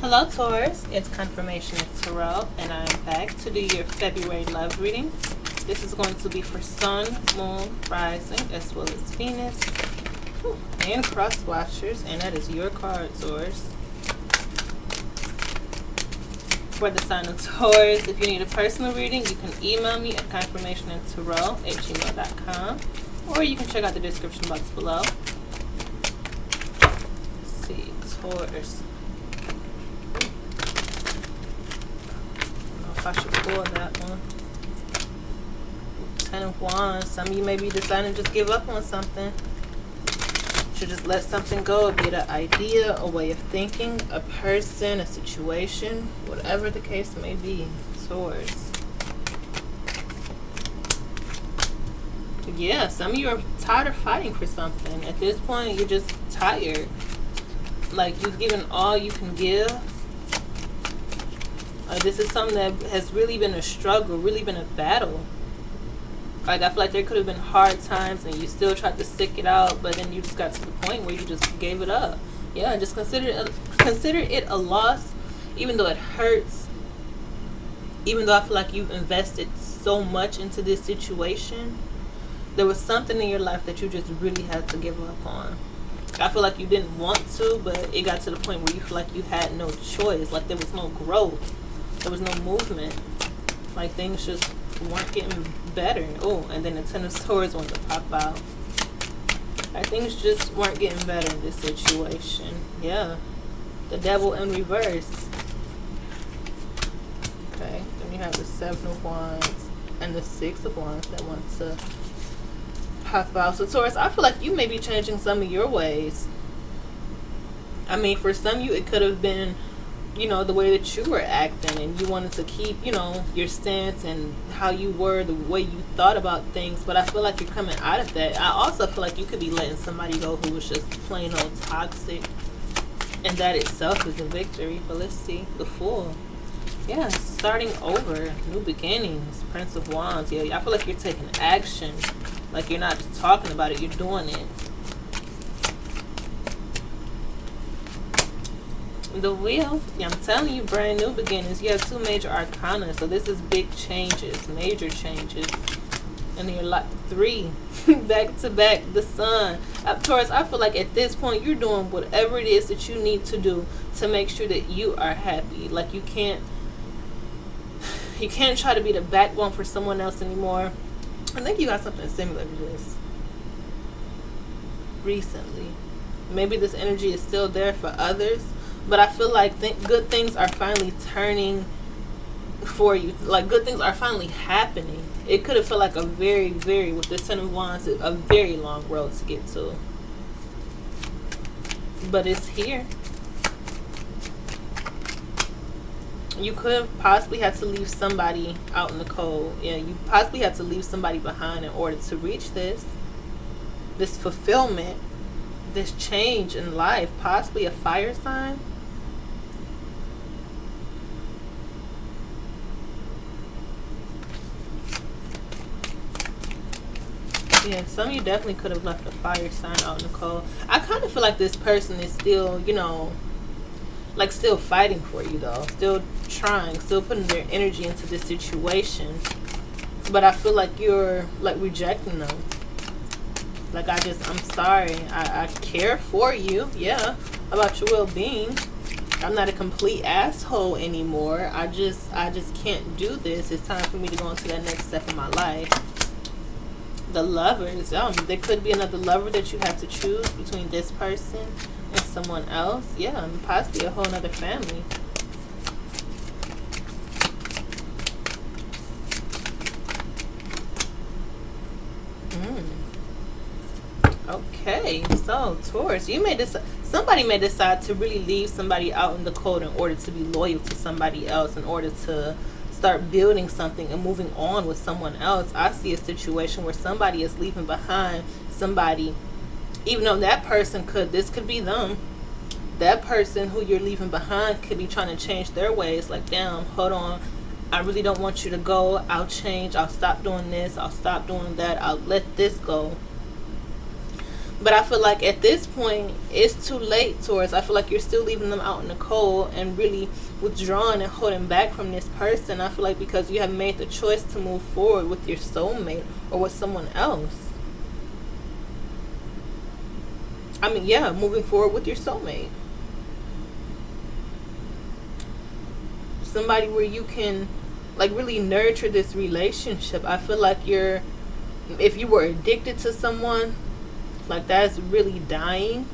Hello Taurus, it's Confirmation Tarot, and I'm back to do your February love reading. This is going to be for Sun, Moon, Rising, as well as Venus, and Cross Watchers, and that is your card, Taurus. For the sign of Taurus, if you need a personal reading, you can email me at confirmationandtarot@gmail.com, or you can check out the description box below. Let's see, Taurus. I should pull that one. Ten of Wands. Some of you may be deciding to just give up on something. Should just let something go. Be it an idea, a way of thinking, a person, a situation, whatever the case may be. Swords. Yeah, some of you are tired of fighting for something. At this point, you're just tired. Like, you've given all you can give. This is something that has really been a struggle, really been a battle. Like, I feel like there could have been hard times and you still tried to stick it out, but then you just got to the point where you just gave it up. Yeah, just consider it a loss, even though it hurts. Even though I feel like you've invested so much into this situation, there was something in your life that you just really had to give up on. I feel like you didn't want to, but it got to the point where you feel like you had no choice. Like, there was no growth. There was no movement. Like, things just weren't getting better. Oh, and then the Ten of Swords wanted to pop out. Like, things just weren't getting better in this situation. Yeah. The Devil in reverse. Okay. Then you have the Seven of Wands and the Six of Wands that want to pop out. So, Taurus, I feel like you may be changing some of your ways. I mean, for some of you, it could have been, you know, the way that you were acting, and you wanted to keep, you know, your stance and how you were, the way you thought about things. But I feel like you're coming out of that. I also feel like you could be letting somebody go who was just plain old toxic, and that itself is a victory. But let's see, the Fool. Yeah, starting over, new beginnings, Prince of Wands. Yeah, I feel like you're taking action. Like, you're not just talking about it, you're doing it. The Wheel, yeah, I'm telling you, brand new beginnings. You have two major arcana, so this is big changes, major changes. And then you're like 3 back to back. The Sun. Taurus, I feel like at this point you're doing whatever it is that you need to do to make sure that you are happy. Like, you can't try to be the backbone for someone else anymore. I think you got something similar to this recently. Maybe this energy is still there for others. But I feel like good things are finally turning for you. Like, good things are finally happening. It could have felt like a very, with the Ten of Wands, a very long road to get to. But it's here. You could have possibly had to leave somebody out in the cold. Yeah, you possibly had to leave somebody behind in order to reach this fulfillment, this change in life. Possibly a fire sign. Yeah, some of you definitely could have left a fire sign out in the cold. I kind of feel like this person is still, you know, like, still fighting for you, though. Still trying, still putting their energy into this situation. But I feel like you're, like, rejecting them. Like, I'm sorry. I care for you, yeah, about your well-being. I'm not a complete asshole anymore. I just can't do this. It's time for me to go into that next step in my life. The Lovers. There could be another lover that you have to choose between this person and someone else. Yeah, and possibly a whole nother family. Okay, so Taurus, somebody may decide to really leave somebody out in the cold in order to be loyal to somebody else, in order to start building something and moving on with someone else. I see a situation where somebody is leaving behind somebody, even though that person this could be them. That person who you're leaving behind could be trying to change their ways. Like, damn, hold on, I really don't want you to go. I'll change. I'll stop doing this. I'll stop doing that. I'll let this go. But I feel like at this point, it's too late, Taurus. I feel like you're still leaving them out in the cold and really withdrawing and holding back from this person. I feel like because you have made the choice to move forward with your soulmate or with someone else. I mean, yeah, moving forward with your soulmate. Somebody where you can, like, really nurture this relationship. I feel like if you were addicted to someone, like, that's really dying.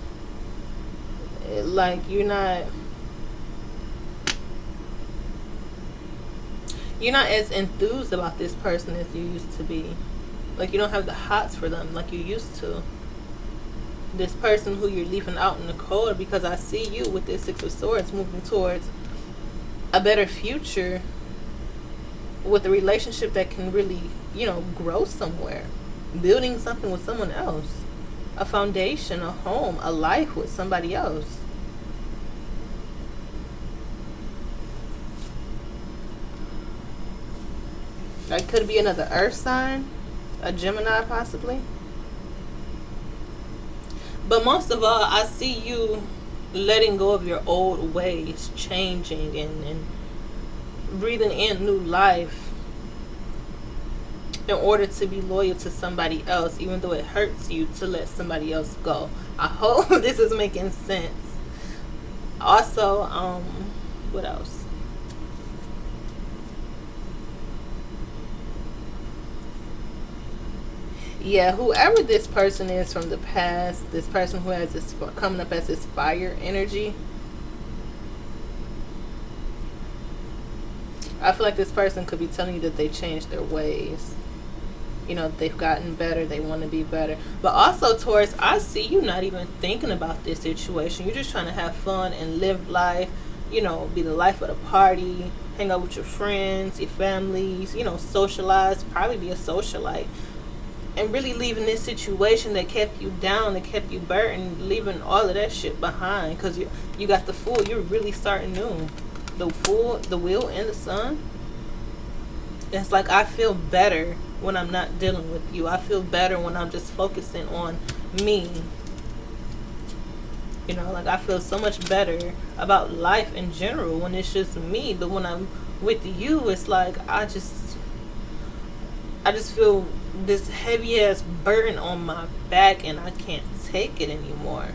Like, you're not as enthused about this person as you used to be. Like, you don't have the hots for them like you used to. This person who you're leaving out in the cold, because I see you with this Six of Swords moving towards a better future with a relationship that can really, grow somewhere. Building something with someone else. A foundation, a home, a life with somebody else. That could be another earth sign, a Gemini possibly. But most of all, I see you letting go of your old ways, changing and breathing in new life in order to be loyal to somebody else, even though it hurts you to let somebody else go. I hope this is making sense. Also, what else? Yeah, whoever this person is from the past, this person who has this coming up as this fire energy, I feel like this person could be telling you that they changed their ways. They've gotten better, they want to be better. But also, Taurus, I see you not even thinking about this situation. You're just trying to have fun and live life, be the life of the party, hang out with your friends, your families, socialize, probably be a socialite. And really leaving this situation that kept you down, that kept you burdened, leaving all of that shit behind. Because you got the Fool. You're really starting new. The Fool, the Wheel, and the Sun. It's like I feel better when I'm not dealing with you. I feel better when I'm just focusing on me. Like I feel so much better about life in general when it's just me. But when I'm with you, it's like I just feel this heavy ass burden on my back and I can't take it anymore.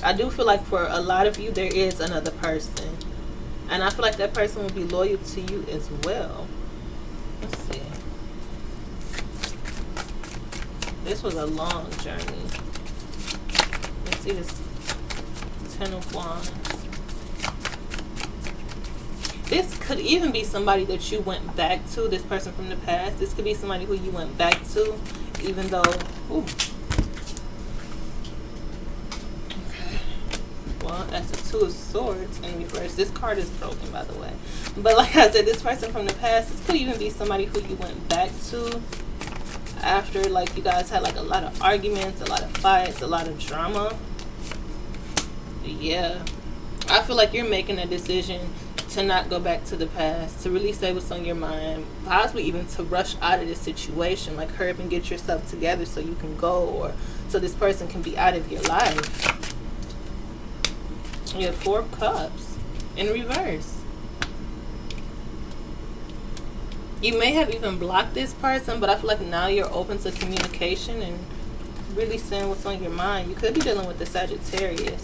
I do feel like for a lot of you there is another person, and I feel like that person will be loyal to you as well. Let's see. This was a long journey. Let's see this 10 of Wands. This could even be somebody that you went back to, this person from the past. This could be somebody who you went back to, even though... Ooh. Okay. Well, that's the Two of Swords in reverse. This card is broken, by the way. But like I said, this person from the past, this could even be somebody who you went back to after, like, you guys had, like, a lot of arguments, a lot of fights, a lot of drama. Yeah. I feel like you're making a decision to not go back to the past, to really say what's on your mind, possibly even to rush out of this situation, like hurry up and get yourself together so you can go, or so this person can be out of your life. You have 4 of Cups in reverse. You may have even blocked this person, but I feel like now you're open to communication and really saying what's on your mind. You could be dealing with the Sagittarius.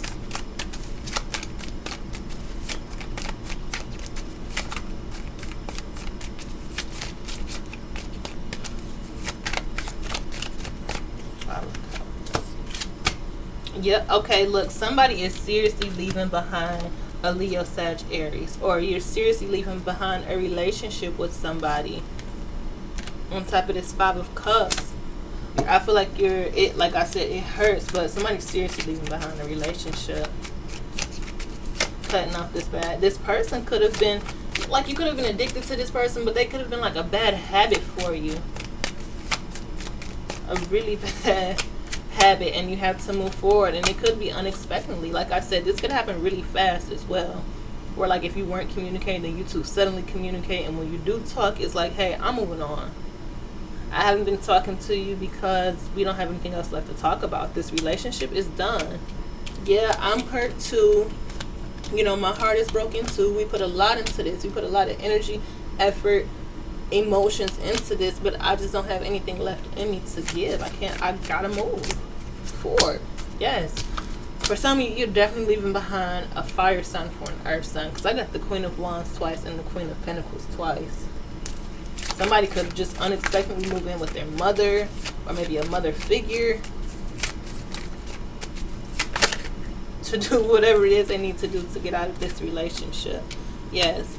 Yep, okay, look, somebody is seriously leaving behind a Leo, Sag, Aries, or you're seriously leaving behind a relationship with somebody. On top of this 5 of Cups, I feel like like I said, it hurts, but somebody's seriously leaving behind a relationship. Cutting off this bad. This person could have been, like, you could have been addicted to this person, but they could have been like a bad habit for you. A really bad habit, and you have to move forward, and it could be unexpectedly. Like I said, this could happen really fast as well, where like if you weren't communicating, then you two suddenly communicate, and when you do talk, it's like, hey, I'm moving on. I haven't been talking to you because we don't have anything else left to talk about. This relationship is done. Yeah, I'm hurt too. You know, my heart is broken too. We put a lot into this. We put a lot of energy, effort, emotions into this, but I just don't have anything left in me to give. I gotta move forward. Yes. For some of you, you're definitely leaving behind a fire sign for an earth sign, because I got the Queen of Wands twice and the Queen of Pentacles twice. Somebody could just unexpectedly move in with their mother, or maybe a mother figure, to do whatever it is they need to do to get out of this relationship. Yes.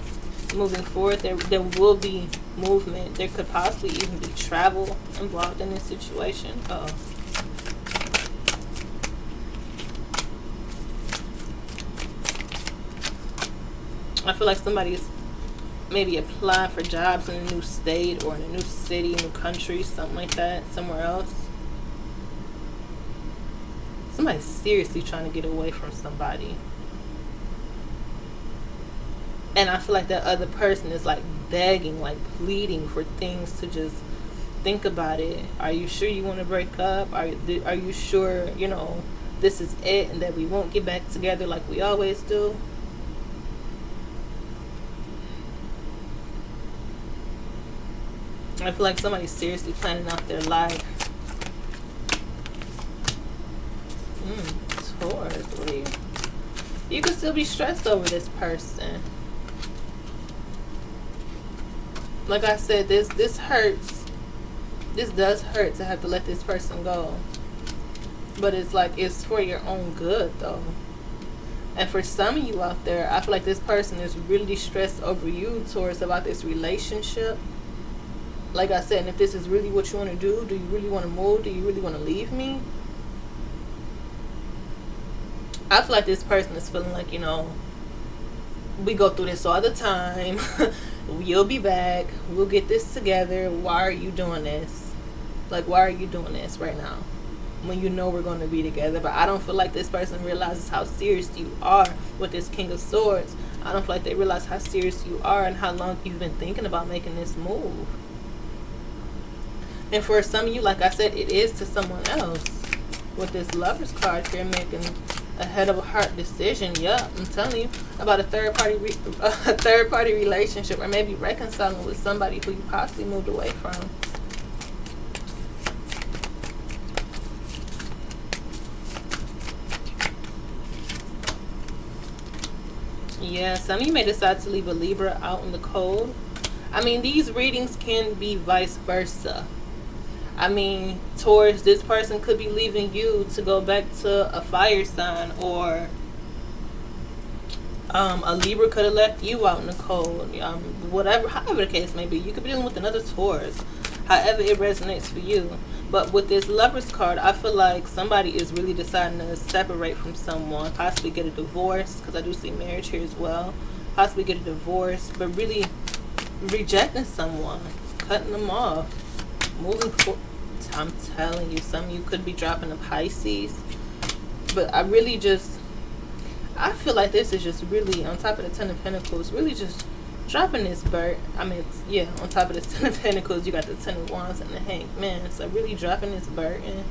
Moving forward, there will be movement. There could possibly even be travel involved in this situation. I feel like somebody's maybe applying for jobs in a new state or in a new city, new country, something like that, somewhere else. Somebody's seriously trying to get away from somebody. And I feel like that other person is like begging, like pleading for things to just think about it. Are you sure you want to break up? Are you sure, you know, this is it and that we won't get back together like we always do? I feel like somebody's seriously planning out their life. Taurus, what are you? You could still be stressed over this person. Like I said, this hurts. This does hurt to have to let this person go. But it's like, it's for your own good though. And for some of you out there, I feel like this person is really stressed over you, Taurus, about this relationship. Like I said, and if this is really what you want to do you really want to move? Do you really want to leave me? I feel like this person is feeling like, you know, we go through this all the time. You'll be back. We'll get this together. Why are you doing this? Like, why are you doing this right now when you know we're going to be together? But I don't feel like this person realizes how serious you are with this King of Swords. I don't feel like they realize how serious you are and how long you've been thinking about making this move. And for some of you, like I said, it is to someone else. With this Lover's card here, making a head of a heart decision. Yeah, I'm telling you about a third party relationship, or maybe reconciling with somebody who you possibly moved away from. Yeah, some of you may decide to leave a Libra out in the cold. I mean, these readings can be vice versa. I mean, Taurus, this person could be leaving you to go back to a fire sign, or a Libra could have left you out in the cold. Whatever, however the case may be, you could be dealing with another Taurus, however it resonates for you. But with this Lover's card, I feel like somebody is really deciding to separate from someone, possibly get a divorce, because I do see marriage here as well. Possibly get a divorce, but really rejecting someone, cutting them off. Moving forward, I'm telling you, some of you could be dropping a Pisces, but I feel like this is just really, on top of the Ten of Pentacles, really just dropping this burden. I mean, yeah, on top of this Ten of Pentacles, you got the Ten of Wands and the Hanged Man. So really dropping this burden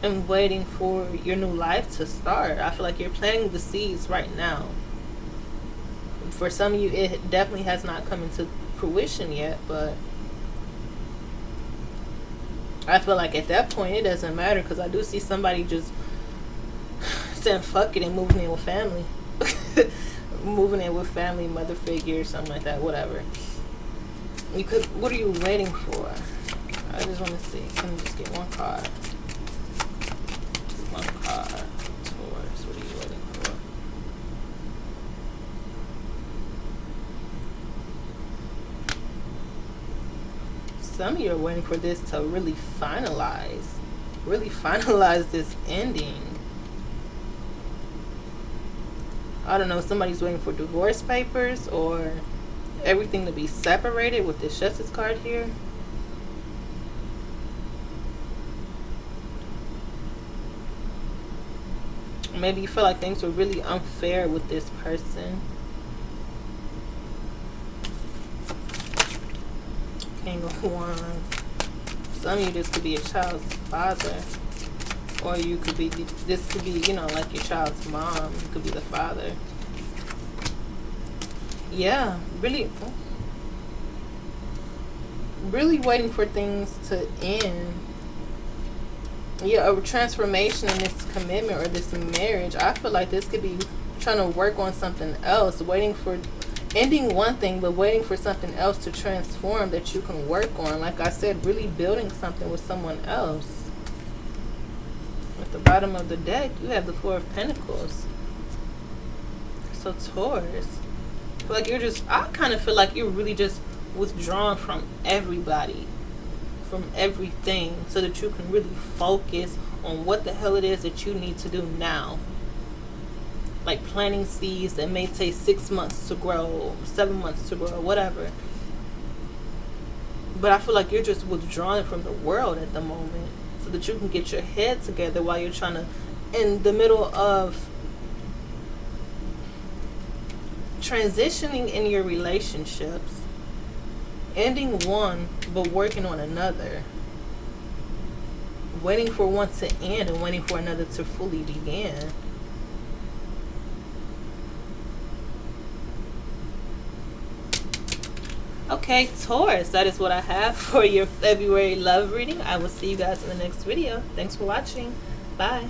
and waiting for your new life to start. I feel like you're planting the seeds right now. For some of you, it definitely has not come into fruition yet, but I feel like at that point it doesn't matter, because I do see somebody just saying fuck it and moving in with family. Moving in with family, mother figure, something like that, whatever. You could, what are you waiting for? I just want to see. Can we just get one card? One card. Taurus, what are you waiting for? Some of you are waiting for this to really finalize this ending. I don't know, somebody's waiting for divorce papers or everything to be separated with this Justice card here. Maybe you feel like things were really unfair with this person. King of Wands. Some of you, this could be your child's father. Or you could be, this could be, you know, like your child's mom. You could be the father. Yeah, really waiting for things to end. Yeah, a transformation in this commitment or this marriage. I feel like this could be trying to work on something else, waiting for ending one thing but waiting for something else to transform that you can work on. Like I said, really building something with someone else. At the bottom of the deck, you have the Four of Pentacles. So Taurus, I feel like you're just, I kind of feel like you're really just withdrawn from everybody, from everything, so that you can really focus on what the hell it is that you need to do now. Like planting seeds that may take 6 months to grow, 7 months to grow, whatever. But I feel like you're just withdrawing from the world at the moment, so that you can get your head together while you're trying to, in the middle of transitioning in your relationships, ending one but working on another, waiting for one to end and waiting for another to fully begin. Okay, Taurus, that is what I have for your February love reading. I will see you guys in the next video. Thanks for watching. Bye.